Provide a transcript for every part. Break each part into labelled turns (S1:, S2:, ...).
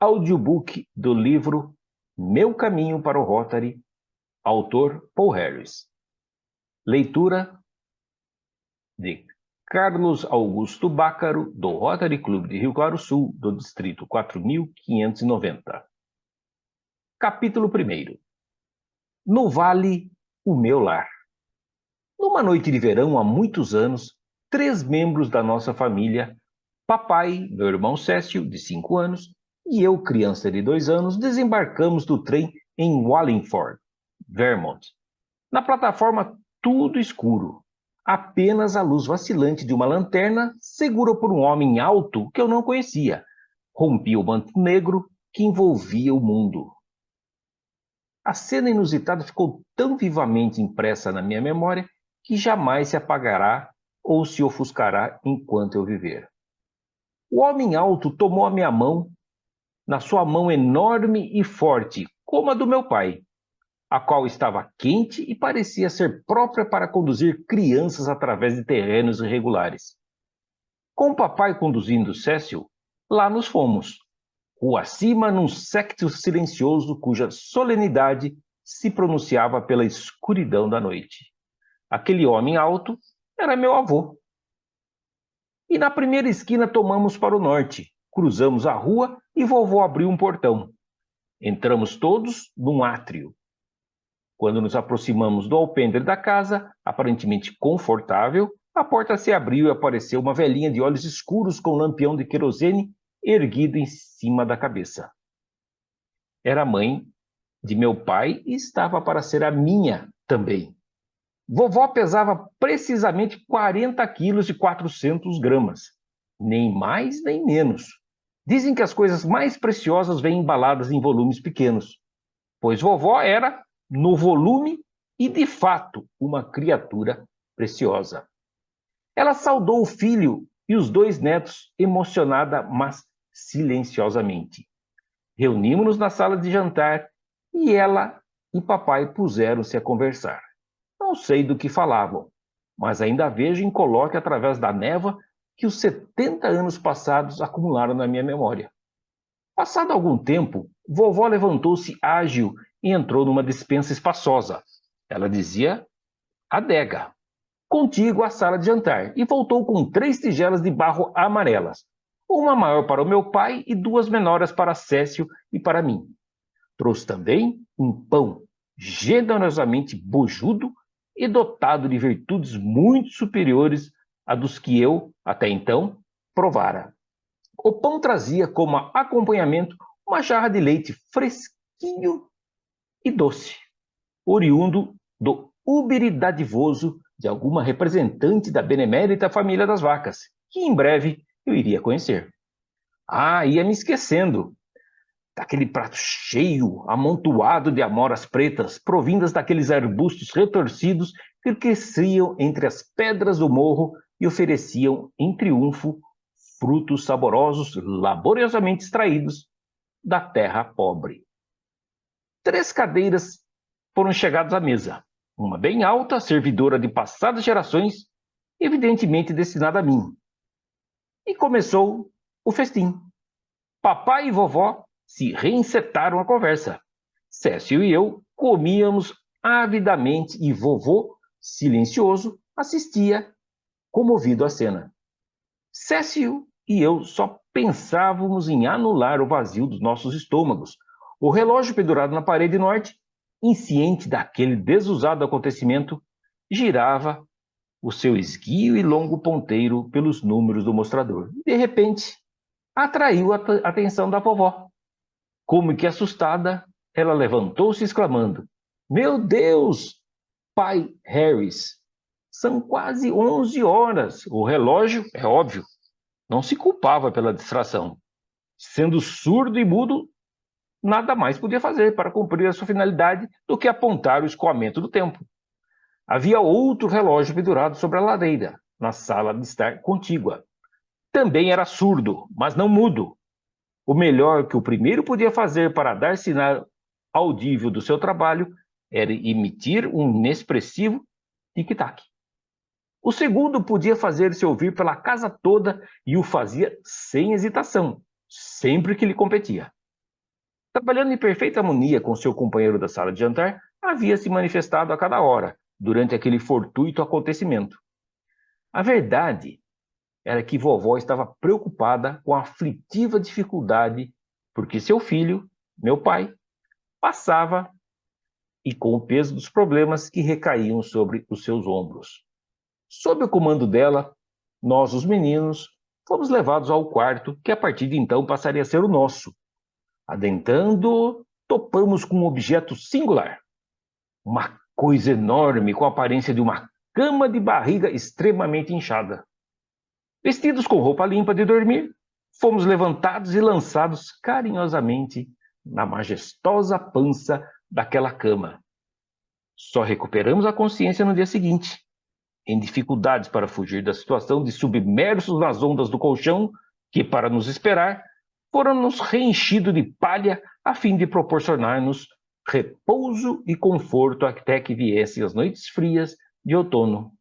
S1: Audiobook do livro Meu Caminho para o Rotary, autor Paul Harris. Leitura de Carlos Augusto Bácaro, do Rotary Clube de Rio Claro Sul, do Distrito 4590. Capítulo 1. No Vale, o meu lar. Numa noite de verão há muitos anos, 3 membros da nossa família, papai, meu irmão Cécio, de 5 anos, e eu, criança de 2 anos, desembarcamos do trem em Wallingford, Vermont. Na plataforma, tudo escuro. Apenas a luz vacilante de uma lanterna, segura por um homem alto que eu não conhecia, rompia o manto negro que envolvia o mundo. A cena inusitada ficou tão vivamente impressa na minha memória que jamais se apagará ou se ofuscará enquanto eu viver. O homem alto tomou a minha mão, na sua mão enorme e forte, como a do meu pai, a qual estava quente e parecia ser própria para conduzir crianças através de terrenos irregulares. Com o papai conduzindo Cécio, lá nos fomos, rua acima num séquito silencioso cuja solenidade se pronunciava pela escuridão da noite. Aquele homem alto era meu avô. E na primeira esquina tomamos para o norte, cruzamos a rua e vovô abriu um portão. Entramos todos num átrio. Quando nos aproximamos do alpendre da casa, aparentemente confortável, a porta se abriu e apareceu uma velhinha de olhos escuros com um lampião de querosene erguido em cima da cabeça. Era a mãe de meu pai e estava para ser a minha também. Vovó pesava precisamente 40 quilos e 400 gramas. Nem mais, nem menos. Dizem que as coisas mais preciosas vêm embaladas em volumes pequenos, pois vovó era, no volume e de fato, uma criatura preciosa. Ela saudou o filho e os 2 netos, emocionada, mas silenciosamente. Reunimos-nos na sala de jantar e ela e papai puseram-se a conversar. Não sei do que falavam, mas ainda vejo em coloque através da névoa que os 70 anos passados acumularam na minha memória. Passado algum tempo, vovó levantou-se ágil e entrou numa despensa espaçosa. Ela dizia adega. Contigo à sala de jantar, e voltou com 3 tigelas de barro amarelas, uma maior para o meu pai e 2 menores para Cécio e para mim. Trouxe também um pão generosamente bojudo e dotado de virtudes muito superiores a dos que eu, até então, provara. O pão trazia como acompanhamento uma jarra de leite fresquinho e doce, oriundo do úbere dadivoso de alguma representante da benemérita família das vacas, que em breve eu iria conhecer. Ia me esquecendo daquele prato cheio, amontoado de amoras pretas, provindas daqueles arbustos retorcidos que cresciam entre as pedras do morro e ofereciam, em triunfo, frutos saborosos laboriosamente extraídos da terra pobre. 3 cadeiras foram chegadas à mesa, uma bem alta, servidora de passadas gerações, evidentemente destinada a mim. E começou o festim. Papai e vovó se reencetaram a conversa. Cécio e eu comíamos avidamente e vovô, silencioso, assistia, comovido à cena. Cécio e eu só pensávamos em anular o vazio dos nossos estômagos. O relógio pendurado na parede norte, insciente daquele desusado acontecimento, girava o seu esguio e longo ponteiro pelos números do mostrador. De repente, atraiu a atenção da vovó. Como que assustada, ela levantou-se exclamando: Meu Deus, pai Harris, são quase 11 horas. O relógio, é óbvio, não se culpava pela distração. Sendo surdo e mudo, nada mais podia fazer para cumprir a sua finalidade do que apontar o escoamento do tempo. Havia outro relógio pendurado sobre a lareira, na sala de estar contígua. Também era surdo, mas não mudo. O melhor que o primeiro podia fazer para dar sinal audível do seu trabalho era emitir um inexpressivo tic-tac. O segundo podia fazer-se ouvir pela casa toda e o fazia sem hesitação, sempre que lhe competia. Trabalhando em perfeita harmonia com seu companheiro da sala de jantar, havia se manifestado a cada hora, durante aquele fortuito acontecimento. A verdade era que vovó estava preocupada com a aflitiva dificuldade porque seu filho, meu pai, passava e com o peso dos problemas que recaíam sobre os seus ombros. Sob o comando dela, nós, os meninos, fomos levados ao quarto que a partir de então passaria a ser o nosso. Adentrando, topamos com um objeto singular. Uma coisa enorme com a aparência de uma cama de barriga extremamente inchada. Vestidos com roupa limpa de dormir, fomos levantados e lançados carinhosamente na majestosa pança daquela cama. Só recuperamos a consciência no dia seguinte, em dificuldades para fugir da situação de submersos nas ondas do colchão, que, para nos esperar, foram-nos reenchidos de palha a fim de proporcionar-nos repouso e conforto até que viessem as noites frias de outono.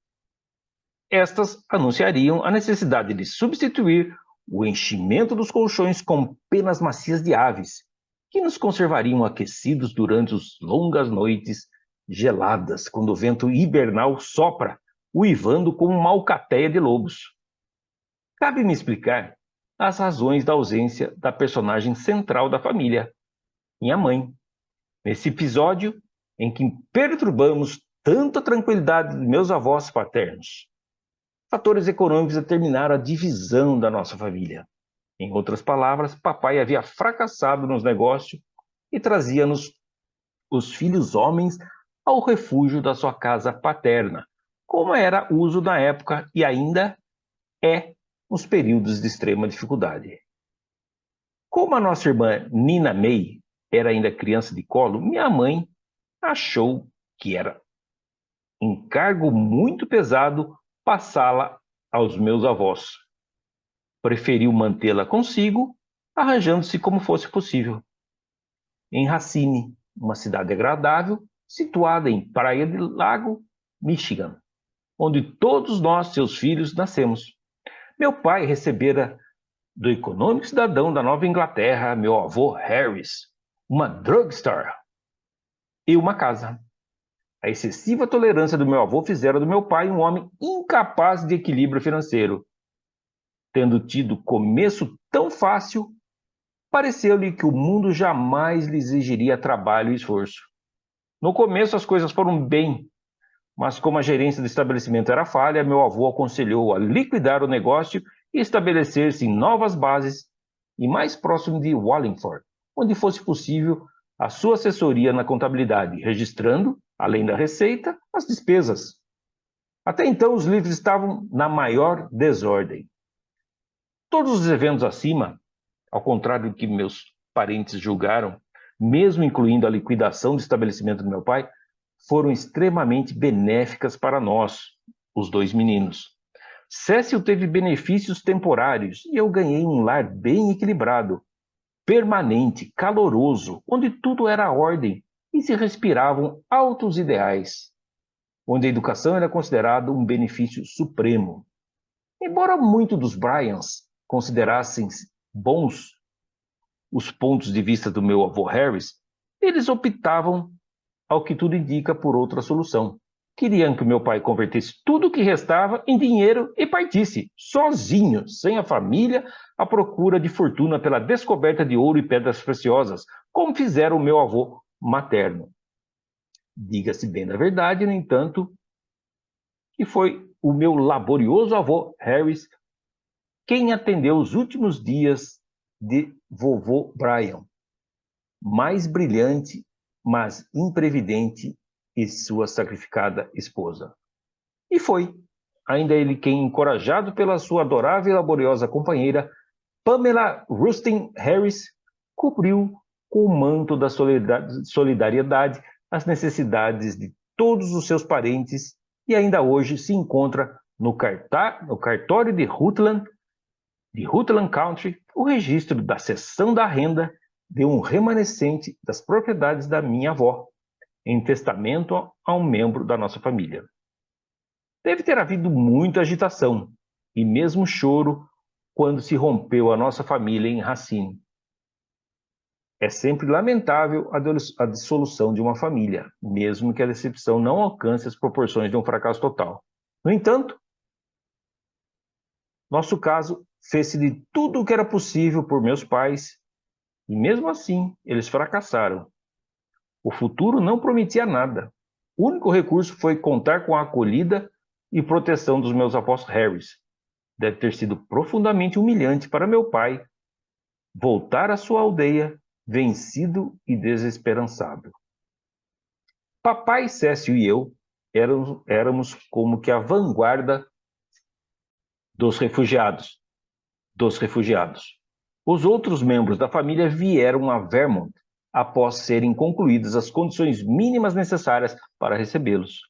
S1: Estas anunciariam a necessidade de substituir o enchimento dos colchões com penas macias de aves, que nos conservariam aquecidos durante as longas noites geladas, quando o vento hibernal sopra, uivando como uma alcateia de lobos. Cabe-me explicar as razões da ausência da personagem central da família, minha mãe. Nesse episódio em que perturbamos tanto a tranquilidade de meus avós paternos. Fatores econômicos determinaram a divisão da nossa família. Em outras palavras, papai havia fracassado nos negócios e trazia-nos, os filhos homens, ao refúgio da sua casa paterna, como era uso na época e ainda é nos períodos de extrema dificuldade. Como a nossa irmã Nina May era ainda criança de colo, minha mãe achou que era encargo muito pesado passá-la aos meus avós. Preferiu mantê-la consigo, arranjando-se como fosse possível. Em Racine, uma cidade agradável, situada em Praia de Lago, Michigan, onde todos nós, seus filhos, nascemos. Meu pai recebera do econômico cidadão da Nova Inglaterra, meu avô Harris, uma drugstore e uma casa. A excessiva tolerância do meu avô fizera do meu pai um homem incapaz de equilíbrio financeiro. Tendo tido começo tão fácil, pareceu-lhe que o mundo jamais lhe exigiria trabalho e esforço. No começo as coisas foram bem, mas como a gerência do estabelecimento era falha, meu avô aconselhou a liquidar o negócio e estabelecer-se em novas bases e mais próximo de Wallingford, onde fosse possível a sua assessoria na contabilidade, registrando, além da receita, as despesas. Até então os livros estavam na maior desordem. Todos os eventos acima, ao contrário do que meus parentes julgaram, mesmo incluindo a liquidação do estabelecimento do meu pai, foram extremamente benéficas para nós, os dois meninos. Cécil teve benefícios temporários e eu ganhei um lar bem equilibrado, permanente, caloroso, onde tudo era ordem e se respiravam altos ideais, onde a educação era considerada um benefício supremo. Embora muitos dos Bryans considerassem bons os pontos de vista do meu avô Harris, eles optavam, ao que tudo indica, por outra solução. Queriam que o meu pai convertesse tudo o que restava em dinheiro e partisse, sozinho, sem a família, à procura de fortuna pela descoberta de ouro e pedras preciosas, como fizeram o meu avô materno. Diga-se bem da verdade, no entanto, que foi o meu laborioso avô Harris quem atendeu os últimos dias de vovô Brian, mais brilhante, mas imprevidente, e sua sacrificada esposa. E foi, ainda ele quem, encorajado pela sua adorável e laboriosa companheira, Pamela Rustin Harris, cobriu com o manto da solidariedade as necessidades de todos os seus parentes e ainda hoje se encontra no cartório de Rutland County, o registro da cessão da renda de um remanescente das propriedades da minha avó, em testamento a um membro da nossa família. Deve ter havido muita agitação e mesmo choro quando se rompeu a nossa família em Racine. É sempre lamentável a dissolução de uma família, mesmo que a decepção não alcance as proporções de um fracasso total. No entanto, nosso caso fez-se de tudo o que era possível por meus pais, e mesmo assim eles fracassaram. O futuro não prometia nada. O único recurso foi contar com a acolhida e proteção dos meus apóstolos Harrys. Deve ter sido profundamente humilhante para meu pai voltar à sua aldeia, vencido e desesperançado. Papai Cécio e eu éramos como que a vanguarda dos refugiados. Os outros membros da família vieram a Vermont após serem concluídas as condições mínimas necessárias para recebê-los.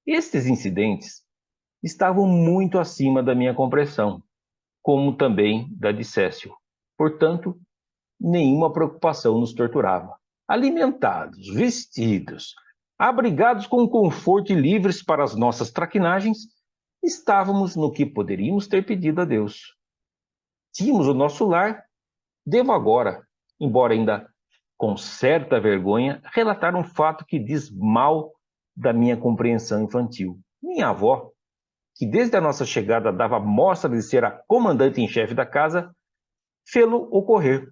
S1: Estes incidentes estavam muito acima da minha compreensão, como também da de Cécio. Portanto, nenhuma preocupação nos torturava. Alimentados, vestidos, abrigados com conforto e livres para as nossas traquinagens, estávamos no que poderíamos ter pedido a Deus. Tínhamos o nosso lar. Devo agora, embora ainda com certa vergonha, relatar um fato que diz mal da minha compreensão infantil. Minha avó, que desde a nossa chegada dava mostra de ser a comandante em chefe da casa, fê-lo ocorrer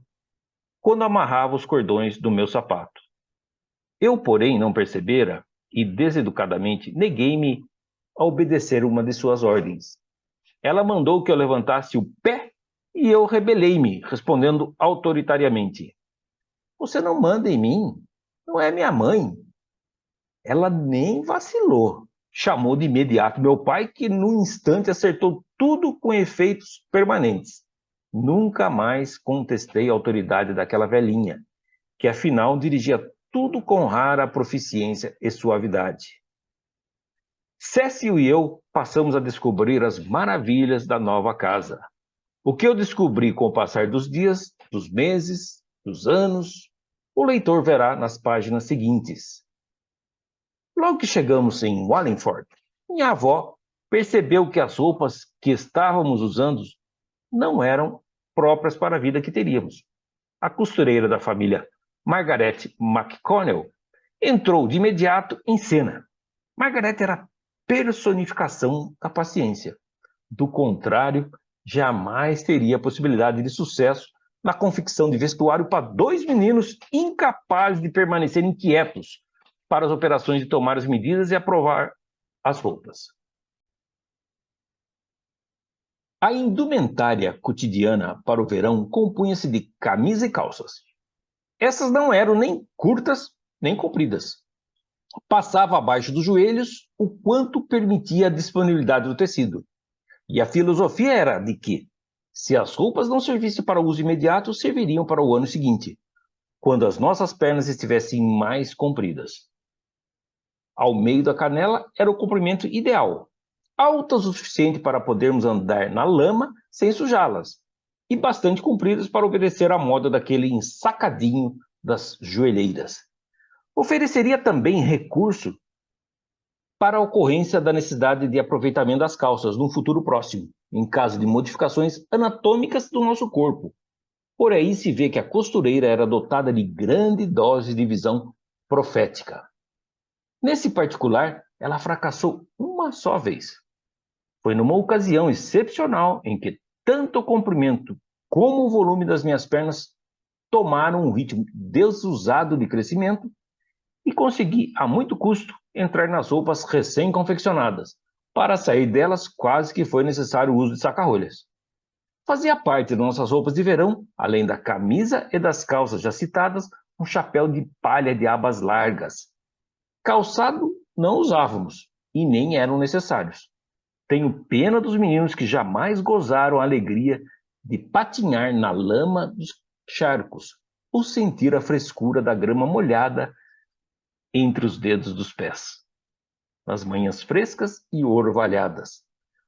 S1: quando amarrava os cordões do meu sapato. Eu, porém, não percebera e, deseducadamente, neguei-me a obedecer uma de suas ordens. Ela mandou que eu levantasse o pé e eu rebelei-me, respondendo autoritariamente: "Você não manda em mim, não é minha mãe." Ela nem vacilou. Chamou de imediato meu pai, que num instante acertou tudo com efeitos permanentes. Nunca mais contestei a autoridade daquela velhinha, que afinal dirigia tudo com rara proficiência e suavidade. Cécio e eu passamos a descobrir as maravilhas da nova casa. O que eu descobri com o passar dos dias, dos meses, dos anos, o leitor verá nas páginas seguintes. Logo que chegamos em Wallingford, minha avó percebeu que as roupas que estávamos usando não eram próprias para a vida que teríamos. A costureira da família, Margaret McConnell, entrou de imediato em cena. Margaret era a personificação da paciência. Do contrário, jamais teria possibilidade de sucesso na confecção de vestuário para dois meninos incapazes de permanecer inquietos para as operações de tomar as medidas e aprovar as roupas. A indumentária cotidiana para o verão compunha-se de camisa e calças. Essas não eram nem curtas nem compridas. Passava abaixo dos joelhos o quanto permitia a disponibilidade do tecido. E a filosofia era de que, se as roupas não servissem para o uso imediato, serviriam para o ano seguinte, quando as nossas pernas estivessem mais compridas. Ao meio da canela era o comprimento ideal, altas o suficiente para podermos andar na lama sem sujá-las, e bastante compridas para obedecer à moda daquele ensacadinho das joelheiras. Ofereceria também recurso para a ocorrência da necessidade de aproveitamento das calças no futuro próximo, em caso de modificações anatômicas do nosso corpo. Por aí se vê que a costureira era dotada de grande dose de visão profética. Nesse particular, ela fracassou uma só vez. Foi numa ocasião excepcional em que tanto o comprimento como o volume das minhas pernas tomaram um ritmo desusado de crescimento e consegui, a muito custo, entrar nas roupas recém-confeccionadas. Para sair delas, quase que foi necessário o uso de saca-rolhas. Fazia parte de nossas roupas de verão, além da camisa e das calças já citadas, um chapéu de palha de abas largas. Calçado não usávamos, e nem eram necessários. Tenho pena dos meninos que jamais gozaram a alegria de patinhar na lama dos charcos, ou sentir a frescura da grama molhada entre os dedos dos pés, nas manhãs frescas e orvalhadas.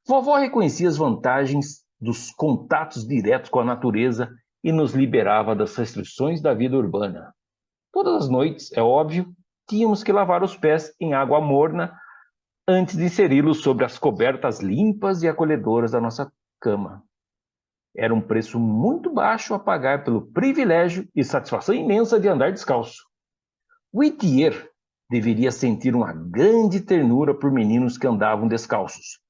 S1: Vovó reconhecia as vantagens dos contatos diretos com a natureza e nos liberava das restrições da vida urbana. Todas as noites, é óbvio, tínhamos que lavar os pés em água morna antes de inseri-los sobre as cobertas limpas e acolhedoras da nossa cama. Era um preço muito baixo a pagar pelo privilégio e satisfação imensa de andar descalço. Whittier deveria sentir uma grande ternura por meninos que andavam descalços.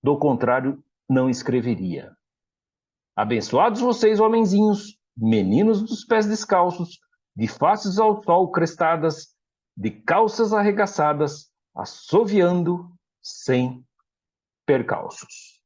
S1: Do contrário, não escreveria. Abençoados vocês, homenzinhos, meninos dos pés descalços, de faces ao sol crestadas, de calças arregaçadas, assoviando sem percalços.